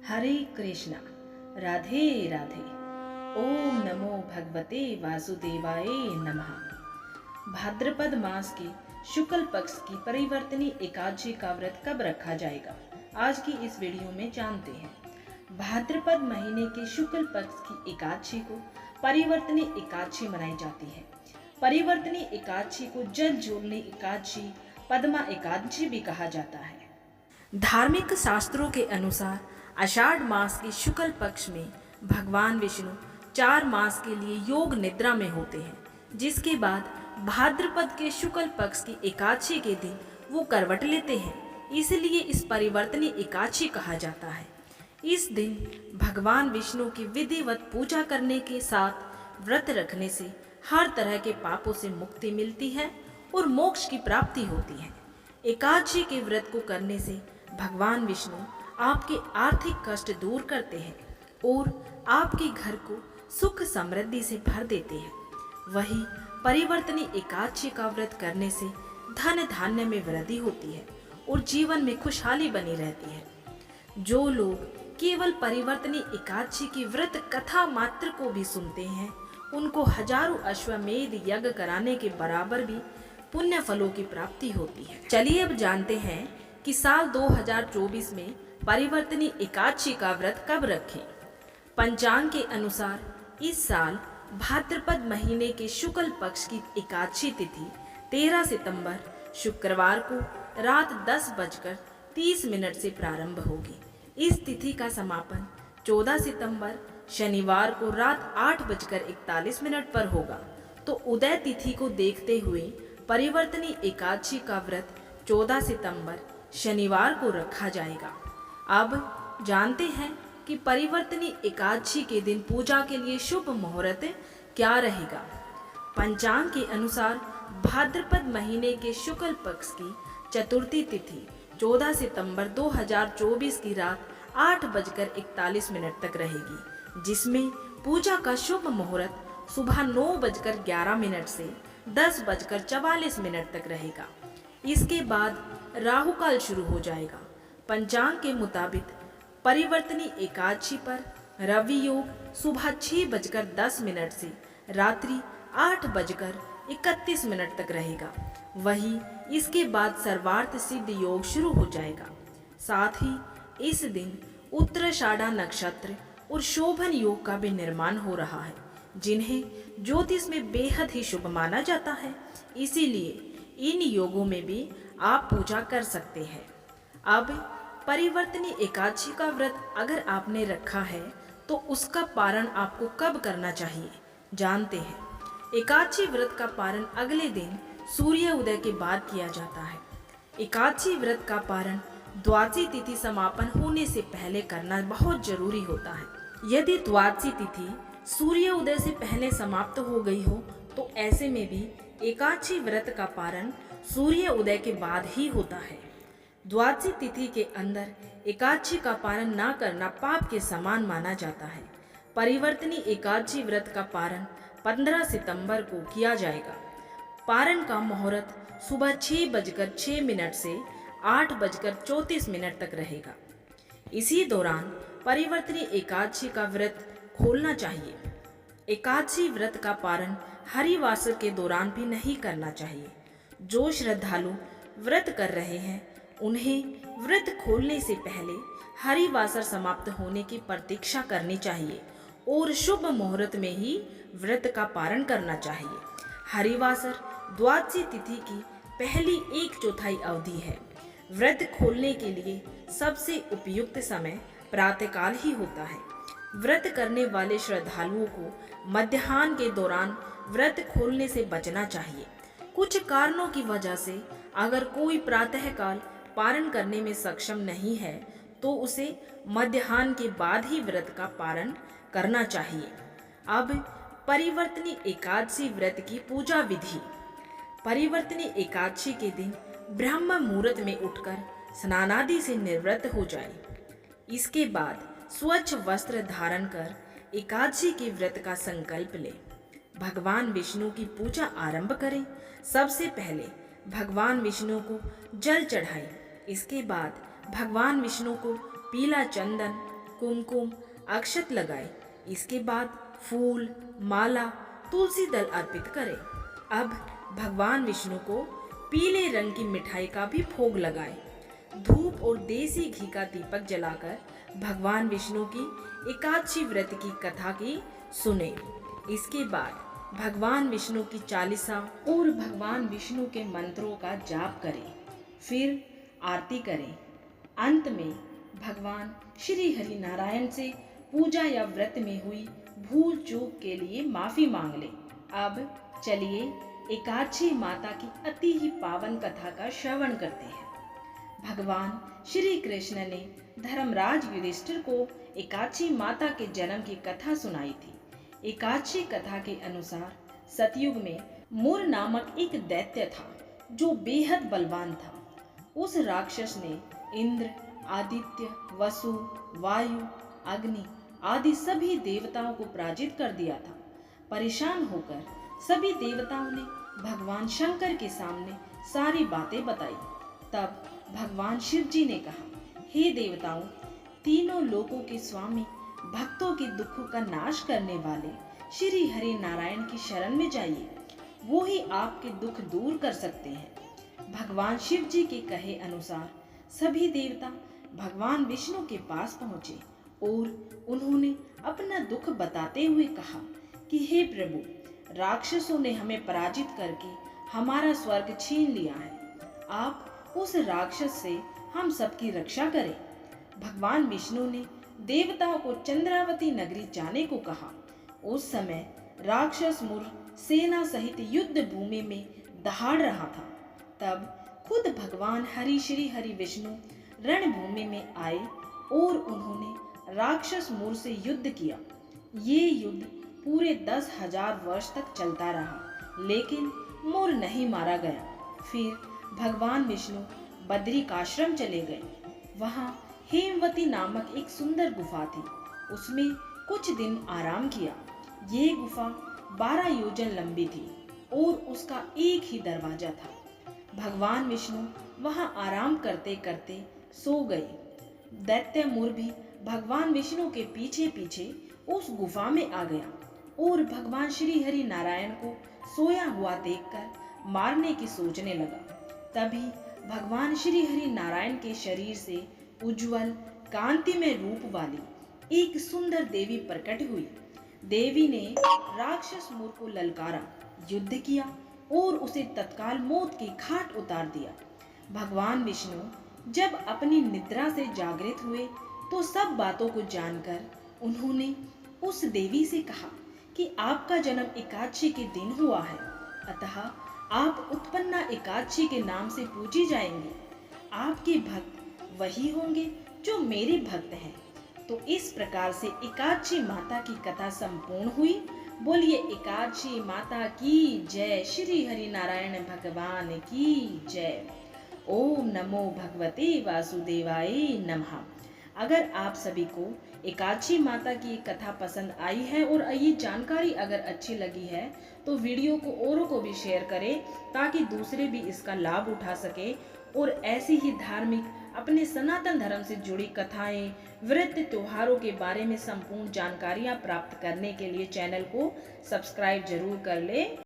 हरे कृष्णा। राधे राधे। ओम नमो भगवते वासुदेवाय नमः। भाद्रपद मास के शुक्ल पक्ष की परिवर्तनी एकादशी का व्रत कब रखा जाएगा, आज की इस वीडियो में जानते हैं। भाद्रपद महीने के शुक्ल पक्ष की एकादशी को परिवर्तनी एकादशी मनाई जाती है। परिवर्तनी एकादशी को जल जोड़नी एकादशी, पद्मा एकादशी भी कहा जाता है। धार्मिक शास्त्रों के अनुसार आषाढ़ मास के शुक्ल पक्ष में भगवान विष्णु 4 मास के लिए योग निद्रा में होते हैं, जिसके बाद भाद्रपद के शुक्ल पक्ष की एकादशी के दिन वो करवट लेते हैं, इसलिए इस परिवर्तनी एकादशी कहा जाता है। इस दिन भगवान विष्णु की विधिवत पूजा करने के साथ व्रत रखने से हर तरह के पापों से मुक्ति मिलती है और मोक्ष की प्राप्ति होती है। एकादशी के व्रत को करने से भगवान विष्णु आपके आर्थिक कष्ट दूर करते हैं और आपके घर को सुख समृद्धि से भर देते हैं। वहीं परिवर्तनी एकादशी का व्रत करने से धन धान्य में वृद्धि होती है और जीवन में खुशहाली बनी रहती है। जो लोग केवल परिवर्तनी एकादशी की व्रत कथा मात्र को भी सुनते हैं, उनको हजारों अश्वमेध यज्ञ कराने के बराबर भी पुण्य फलों की प्राप्ति होती है। चलिए अब जानते हैं कि साल 2024 में परिवर्तनी एकादशी का व्रत कब रखें। पंचांग के अनुसार इस साल भाद्रपद महीने के शुक्ल पक्ष की एकादशी तिथि 13 सितंबर शुक्रवार को रात 10:30 से प्रारंभ होगी। इस तिथि का समापन 14 सितंबर शनिवार को रात 8:41 पर होगा। तो उदय तिथि को देखते हुए परिवर्तनी एकादशी का व्रत 14 सितंबर शनिवार को रखा जाएगा। अब जानते हैं कि परिवर्तनी एकादशी के दिन पूजा के लिए शुभ मुहूर्त क्या रहेगा। पंचांग के अनुसार भाद्रपद महीने के शुक्ल पक्ष की चतुर्थी तिथि 14 सितंबर 2024 की रात 8:41 तक रहेगी, जिसमें पूजा का शुभ मुहूर्त सुबह 9:11 से 10:44 तक रहेगा। इसके बाद राहु काल शुरू हो जाएगा। पंचांग के मुताबिक परिवर्तनी एकादशी पर रवि योग सुबह 6:10 से रात्रि 8:31 तक रहेगा। वहीं इसके बाद सर्वार्थ सिद्ध योग शुरू हो जाएगा। साथ ही इस दिन उत्तराषाढ़ा नक्षत्र और शोभन योग का भी निर्माण हो रहा है, जिन्हें ज्योतिष में बेहद ही शुभ माना जाता है। इसीलिए इन योगों में भी आप पूजा कर सकते हैं। अब परिवर्तनी एकादशी का व्रत अगर आपने रखा है तो उसका पारण आपको कब करना चाहिए, जानते हैं। एकादशी व्रत का पारण अगले दिन सूर्य उदय के बाद किया जाता है। एकादशी व्रत का पारण द्वादशी तिथि समापन होने से पहले करना बहुत जरूरी होता है। यदि द्वादशी तिथि सूर्य उदय से पहले समाप्त हो गई हो तो ऐसे में भी एकादशी व्रत का पारण सूर्य उदय के बाद ही होता है। द्वादशी तिथि के अंदर एकादशी का पारण न करना पाप के समान माना जाता है। परिवर्तनी एकादशी व्रत का पारण 15 सितंबर को किया जाएगा। पारण का मुहूर्त सुबह 6:06 से 8:34 तक रहेगा। इसी दौरान परिवर्तनी एकादशी का व्रत खोलना चाहिए। एकादशी व्रत का पारण हरिवासर के दौरान भी नहीं करना चाहिए। जो श्रद्धालु व्रत कर रहे हैं उन्हें व्रत खोलने से पहले हरिवासर समाप्त होने की प्रतीक्षा करनी चाहिए और शुभ मुहूर्त में ही व्रत का पारण करना चाहिए। हरिवासर द्वादशी तिथि की पहली 1/4 अवधि है। व्रत खोलने के लिए सबसे उपयुक्त समय प्रातःकाल ही होता है। व्रत करने वाले श्रद्धालुओं को मध्याह्न के दौरान व्रत खोलने से बचना चाहिए। कुछ कारणों की वजह से अगर कोई प्रातःकाल पारण करने में सक्षम नहीं है तो उसे मध्याह्न के बाद ही व्रत का पारण करना चाहिए। अब परिवर्तनी एकादशी व्रत की पूजा विधि। परिवर्तनी एकादशी के दिन ब्रह्म मुहूर्त में उठकर स्नानादि से निवृत्त हो जाए। इसके बाद स्वच्छ वस्त्र धारण कर एकादशी के व्रत का संकल्प ले भगवान विष्णु की पूजा आरंभ करें। सबसे पहले भगवान विष्णु को जल चढ़ाएं। इसके बाद भगवान विष्णु को पीला चंदन, कुमकुम, अक्षत लगाए। इसके बाद फूल, माला, तुलसी दल अर्पित करें। अब भगवान विष्णु को पीले रंग की मिठाई का भी भोग लगाएं। धूप और देसी घी का दीपक जलाकर भगवान विष्णु की एकादशी व्रत की कथा की सुने। इसके बाद भगवान विष्णु की चालीसा और भगवान विष्णु के मंत्रों का जाप करें। फिर आरती करें। अंत में भगवान श्री हरि नारायण से पूजा या व्रत में हुई भूल चूक के लिए माफी मांग लें। अब चलिए एकादशी माता की अति ही पावन कथा का श्रवण करते हैं। भगवान श्री कृष्ण ने धर्मराज युधिष्ठिर को एकादशी माता के जन्म की कथा सुनाई थी। एकादशी कथा के अनुसार सतयुग में मुर नामक एक दैत्य था जो बेहद बलवान था। उस राक्षस ने इंद्र, आदित्य, वसु, वायु, अग्नि आदि सभी देवताओं को पराजित कर दिया था। परेशान होकर सभी देवताओं ने भगवान शंकर के सामने सारी बातें बताई। तब भगवान शिव जी ने कहा, हे देवताओं, तीनों लोकों के स्वामी, भक्तों के दुखों का नाश करने वाले श्री हरि नारायण की शरण में जाइए। वो ही आपके दुख दूर कर सकते हैं। भगवान शिव जी के कहे अनुसार सभी देवता भगवान विष्णु के पास पहुंचे और उन्होंने अपना दुख बताते हुए कहा कि हे प्रभु, राक्षसों ने हमें पराजित करके हमारा स्वर्ग छीन लिया है। आप उस राक्षस से हम सबकी रक्षा करें। भगवान विष्णु ने देवताओं को चंद्रावती नगरी जाने को कहा। उस समय राक्षस मुर सेना सहित युद्ध भूमि में दहाड़ रहा था। तब खुद भगवान हरि श्री हरि विष्णु रणभूमि में आए और उन्होंने राक्षस मुर से युद्ध किया। ये युद्ध पूरे 10,000 वर्ष तक चलता रहा, लेकिन मुर नहीं मारा गया। फिर भगवान विष्णु बद्रिकाश्रम चले गए। वहाँ हेमवती नामक एक सुंदर गुफा थी। उसमें कुछ दिन आराम किया। ये गुफा 12 योजन लंबी थी और उसका एक ही दरवाजा था। भगवान विष्णु वहाँ आराम करते करते सो गए। दैत्य मुर भी भगवान विष्णु के पीछे पीछे उस गुफा में आ गया और भगवान श्री हरि नारायण को सोया हुआ देखकर मारने की सोचने लगा। तभी भगवान श्री हरि नारायण के शरीर से उज्जवल कांतिमय रूप वाली एक सुंदर देवी प्रकट हुई। देवी ने राक्षस मुर को ललकारा, युद्ध किया और उसे तत्काल मौत की घाट उतार दिया। भगवान विष्णु जब अपनी निद्रा से जागृत हुए तो सब बातों को जानकर उन्होंने उस देवी से कहा कि आपका जन्म एकादशी के दिन हुआ है, अतः आप उत्पन्ना एकादशी के नाम से पूजी जाएंगे। आपके भक्त वही होंगे जो मेरे भक्त हैं। तो इस प्रकार से एकादशी माता की कथा संपूर्ण हुई। बोलिए एकादशी माता की जय। श्री हरि नारायण भगवान की जय। ओम नमो भगवते वासुदेवाय नमः। अगर आप सभी को एकादशी माता की कथा पसंद आई है और ये जानकारी अगर अच्छी लगी है तो वीडियो को औरों को भी शेयर करें ताकि दूसरे भी इसका लाभ उठा सके और ऐसी ही धार्मिक अपने सनातन धर्म से जुड़ी कथाएं, व्रत, त्योहारों के बारे में संपूर्ण जानकारियां प्राप्त करने के लिए चैनल को सब्सक्राइब जरूर कर ले।